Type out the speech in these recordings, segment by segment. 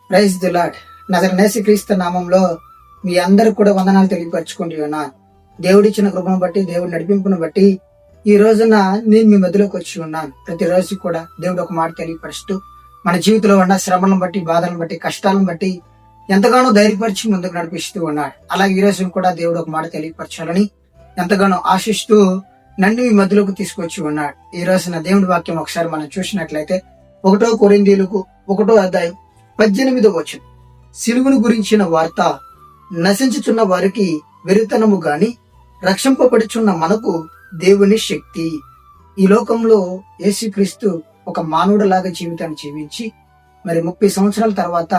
Praise the lord. నజరేయుడైన క్రీస్తు నామంలో మీ అందరికి కూడా వందనాలు తెలియపరచుకుంటూ ఉన్నాను. దేవుడిచ్చిన కృపను బట్టి, దేవుడి నడిపింపును బట్టి ఈ రోజున నేను మీ మధ్యలోకి వచ్చి ఉన్నాను. ప్రతిరోజు కూడా దేవుడు ఒక మాట తెలియపరుస్తూ మన జీవితంలో ఉన్న శ్రమలను బట్టి, బాధలను బట్టి, కష్టాలను బట్టి ఎంతగానో ధైర్యపరిచి ముందుకు నడిపిస్తూ ఉన్నాడు. అలాగే ఈ రోజు కూడా దేవుడు ఒక మాట తెలియపరచాలని ఎంతగానో ఆశిస్తూ నన్ను మీ మధ్యలోకి తీసుకొచ్చి ఉన్నాడు. ఈ రోజున దేవుడి వాక్యం ఒకసారి మనం చూసినట్లయితే 1 కొరింథీయులకు 1వ అధ్యాయం 18వ వచనం. సిలువను గురించిన వార్త నశించుచున్న వారికి వెరితనము గాని రక్షింపబడుచున్న మనకు దేవుని శక్తి. ఈ లోకంలో యేసుక్రీస్తు ఒక మానవుడిలాగా జీవితాన్ని జీవించి మరి 30 సంవత్సరాల తర్వాత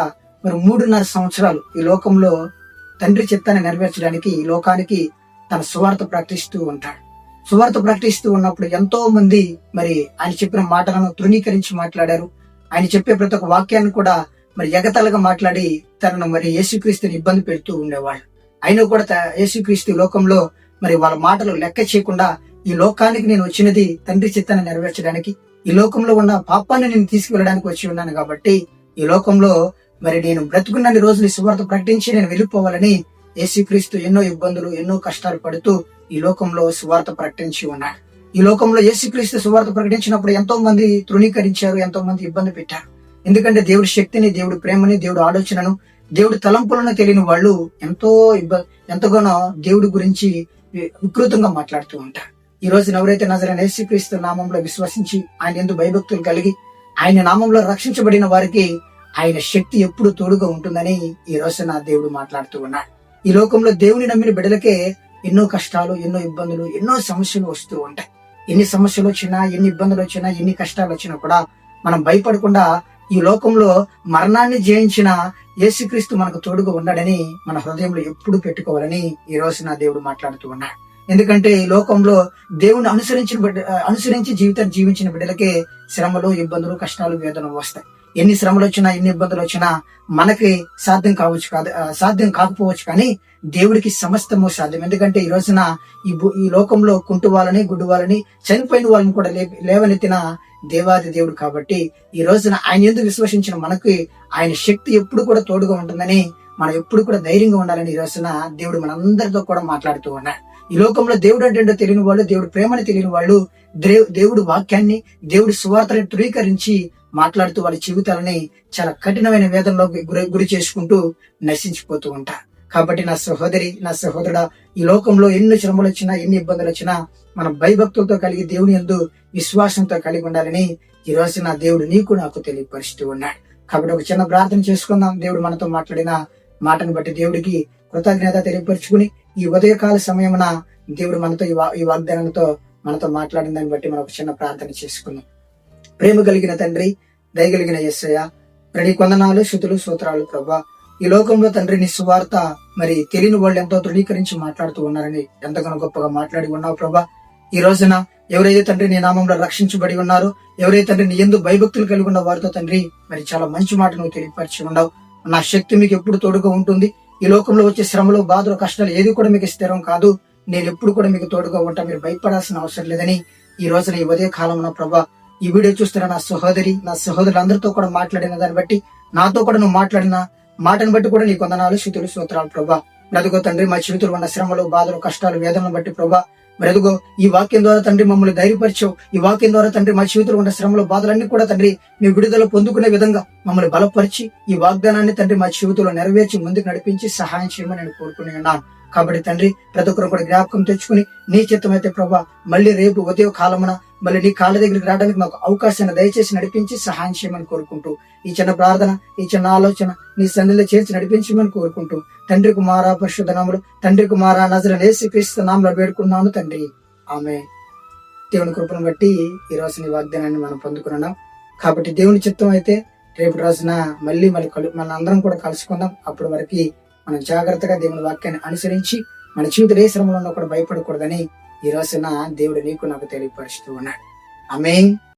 మరి 3.5 సంవత్సరాలు ఈ లోకంలో తండ్రి చిత్తాన్ని నెరవేర్చడానికి ఈ లోకానికి తన సువార్త ప్రకటిస్తూ ఉంటాడు. సువార్త ప్రకటిస్తూ ఉన్నప్పుడు ఎంతో మంది మరి ఆయన చెప్పిన మాటలను తృణీకరించి మాట్లాడారు. ఆయన చెప్పే ప్రతి ఒక్క వాక్యాన్ని కూడా మరి ఎగతలగా మాట్లాడి తనను మరి యేసుక్రీస్తుని ఇబ్బంది పెడుతూ ఉండేవాళ్ళు. అయినా కూడా యేసుక్రీస్తు లోకంలో మరి వాళ్ళ మాటలు లెక్క చేయకుండా ఈ లోకానికి నేను వచ్చినది తండ్రి చిత్తాన్ని నెరవేర్చడానికి, ఈ లోకంలో ఉన్న పాపాన్ని నేను తీసుకువెళ్ళడానికి వచ్చి ఉన్నాను కాబట్టి ఈ లోకంలో మరి నేను బ్రతుకున్నన్ని రోజులు సువార్త ప్రకటించి నేను వెళ్ళిపోవాలని యేసుక్రీస్తు ఎన్నో ఇబ్బందులు, ఎన్నో కష్టాలు పడుతూ ఈ లోకంలో సువార్త ప్రకటించి ఉన్నాడు. ఈ లోకంలో యేసుక్రీస్తు సువార్త ప్రకటించినప్పుడు ఎంతో మంది తృణీకరించారు, ఎంతో మంది ఇబ్బంది పెట్టారు. ఎందుకంటే దేవుడి శక్తిని, దేవుడి ప్రేమని, దేవుడి ఆలోచనను, దేవుడి తలంపులను తెలియని వాళ్ళు ఎంతగానో దేవుడి గురించి వికృతంగా మాట్లాడుతూ ఉంటారు. ఈ రోజు ఎవరైతే నజరేయుడైన యేసుక్రీస్తు నామంలో విశ్వసించి ఆయన యందు భయభక్తులు కలిగి ఆయన నామంలో రక్షించబడిన వారికి ఆయన శక్తి ఎప్పుడు తోడుగా ఉంటుందని ఈ రోజు నా దేవుడు మాట్లాడుతూ ఉన్నాడు. ఈ లోకంలో దేవుని నమ్మిన బిడ్డలకే ఎన్నో కష్టాలు, ఎన్నో ఇబ్బందులు, ఎన్నో సమస్యలు వస్తూ ఉంటాయి. ఎన్ని సమస్యలు వచ్చినా, ఎన్ని ఇబ్బందులు వచ్చినా, ఎన్ని కష్టాలు వచ్చినా కూడా మనం భయపడకుండా ఈ లోకంలో మరణాన్ని జయించిన యేసుక్రీస్తు మనకు తోడుగా ఉన్నాడని మన హృదయంలో ఎప్పుడు పెట్టుకోవాలని ఈ రోజు నా దేవుడు మాట్లాడుతూ ఉన్నాడు. ఎందుకంటే ఈ లోకంలో దేవుని అనుసరించి జీవితాన్ని జీవించిన బిడ్డలకే శ్రమలు, ఇబ్బందులు, కష్టాలు, వేదనలు వస్తాయి. ఎన్ని శ్రమలు వచ్చినా, ఎన్ని ఇబ్బందులు వచ్చినా మనకి సాధ్యం కాకపోవచ్చు, కానీ దేవుడికి సమస్తము సాధ్యం. ఎందుకంటే ఈ రోజున ఈ లోకంలో కుంటువాళ్ళని, గుడ్డువాళ్ళని, చనిపోయిన వాళ్ళని కూడా లేవనెత్తిన దేవాది దేవుడు కాబట్టి ఈ రోజున ఆయన ఎందుకు విశ్వసించిన మనకి ఆయన శక్తి ఎప్పుడు కూడా తోడుగా ఉంటుందని మనం ఎప్పుడు కూడా ధైర్యంగా ఉండాలని ఈ రోజున దేవుడు మనందరితో కూడా మాట్లాడుతూ ఉన్నాడు. ఈ లోకంలో దేవుడు అంటే తెలియని వాళ్ళు, దేవుడి ప్రేమని తెలియని వాళ్ళు దేవుడి వాక్యాన్ని, దేవుడి సువార్తని ధృవీకరించి మాట్లాడుతూ వాళ్ళ జీవితాలని చాలా కఠినమైన వేదనలో గురి చేసుకుంటూ నశించిపోతూ ఉంటారు. కాబట్టి నా సహోదరి, నా సహోదరుడా, ఈ లోకంలో ఎన్ని శ్రమలు వచ్చినా, ఎన్ని ఇబ్బందులు వచ్చినా మనం భయభక్తులతో కలిగి దేవుని యందు విశ్వాసంతో కలిగి ఉండాలని ఈ రోజు నా దేవుడు నీకు నాకు తెలియపరుస్తూ ఉన్నాడు. కాబట్టి ఒక చిన్న ప్రార్థన చేసుకుందాం. దేవుడు మనతో మాట్లాడిన మాటను బట్టి దేవుడికి కృతజ్ఞత తెలియపరుచుకుని ఈ ఉదయకాల సమయమున దేవుడు మనతో ఈ వాగ్దానంతో మనతో మాట్లాడిన దాన్ని బట్టి మనం ఒక చిన్న ప్రార్థన చేసుకుందాం. ప్రేమ కలిగిన తండ్రి, దయగలిగిన యేసయ్య, నీ కొందనాలు, స్తుతులు, స్తోత్రాలు ప్రభా. ఈ లోకంలో తండ్రి నీ సువార్త మరి తెలియని వాళ్ళు ఎంతో తృణీకరించి మాట్లాడుతూ ఉన్నారని ఎంతగానో గొప్పగా మాట్లాడి ఉన్నావు ప్రభా. ఈ రోజున ఎవరైతే తండ్రి నీ నామంలో రక్షించబడి ఉన్నారో, ఎవరైతే తండ్రి నీ యందు భయభక్తులు కలిగి ఉన్న వారితో తండ్రి మరి చాలా మంచి మాట నువ్వు తెలియపరిచి ఉన్నావు. నా శక్తి మీకు ఎప్పుడు తోడుగా ఉంటుంది. ఈ లోకంలో వచ్చే శ్రమలు, బాధలు, కష్టాలు ఏది కూడా మీకు స్థిరం కాదు. నేను ఎప్పుడు కూడా మీకు తోడుగా ఉంటా, మీరు భయపడాల్సిన అవసరం లేదని ఈ రోజున ఈ ఉదయ కాలంలో ప్రభా ఈ వీడియో చూస్తున్న నా సహోదరి, నా సహోదరులందరితో కూడా మాట్లాడిన దాన్ని బట్టి, నాతో కూడా నువ్వు మాట్లాడిన మాటను బట్టి కూడా నీ కొందనాలు, స్తుతులు, స్తోత్రాలు ప్రభా. బ్రతుకో తండ్రి, మా జీవితంలో ఉన్న శ్రమలు, బాధలు, కష్టాలు, వేదనలు బట్టి ప్రభా బ్రతుకో ఈ వాక్యం ద్వారా తండ్రి మమ్మల్ని ధైర్యపరిచావు. ఈ వాక్యం ద్వారా తండ్రి మా జీవితంలో ఉన్న శ్రమలు, బాధలన్నీ కూడా తండ్రి నీ విడుదల పొందుకునే విధంగా మమ్మల్ని బలపరిచి ఈ వాగ్దానాన్ని తండ్రి మా జీవితంలో నెరవేర్చి ముందుకు నడిపించి సహాయం చేయమని నేను కోరుకుని ఉన్నాను. కాబట్టి తండ్రి ప్రతి ఒక్కరు కూడా జ్ఞాపకం తెచ్చుకుని నీ చిత్తమైతే ప్రభా మళ్ళీ రేపు ఉదయ కాలమున మళ్ళీ నీ కాళ్ళ దగ్గరికి రావడానికి మాకు అవకాశాన్ని దయచేసి నడిపించి సహాయం చేయమని కోరుకుంటూ ఈ చిన్న ప్రార్థన, ఈ చిన్న ఆలోచన నీ సన్నిధిలో చేర్చి నడిపించమని కోరుకుంటూ తండ్రి కుమార పరిశుద్ధ నామములో, తండ్రి కుమార నజరేయుడైన యేసుక్రీస్తు నామములో వేడుకున్నాను తండ్రి, ఆమేన్. దేవుని కృపను బట్టి ఈ రోజు నీ వాగ్దానాన్ని మనం పొందుకున్నాం. కాబట్టి దేవుని చిత్తం అయితే రేపు రోజున మళ్ళీ మన అందరం కూడా కలుసుకుందాం. అప్పటి వరకు మనం జాగ్రత్తగా దేవుని వాక్యాన్ని అనుసరించి మన జీవితంలో ఏ శ్రమలో కూడా భయపడకూడదని ఈ రోజున దేవుడు నీకు నాకు తెలియపరుస్తూ ఉన్నాడు. ఆమేన్.